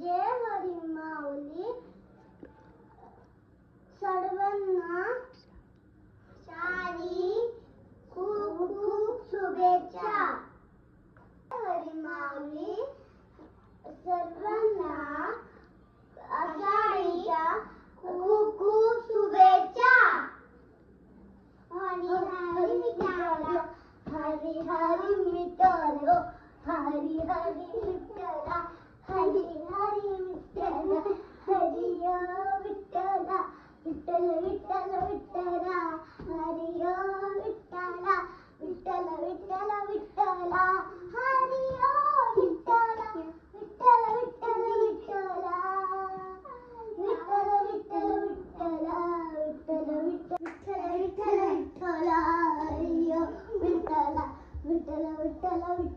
जय हरी माऊली सर्वांना सारी खूप खूप शुभेच्छा. हरी माऊली सर्वांना आषाढीच्या खूप खूप शुभेच्छा. हरी हरी विठ्ठला हरी हरी विठ्ठला हरी हरी विठ्ठला हरी हरी विठ्ठला हरी विठ्ठला विठ्ठल विठ्ठल विठ्ठला हरी विठ्ठला विठ्ठल विठ्ठल विठ्ठला हरी विठ्ठला विठ्ठल विठ्ठल विठ्ठला विठ्ठल विठ्ठल विठ्ठला विठ्ठल विठ्ठल विठ्ठल विठ्ठला हरी विठ्ठला विठ्ठल विठ्ठल विठ्ठला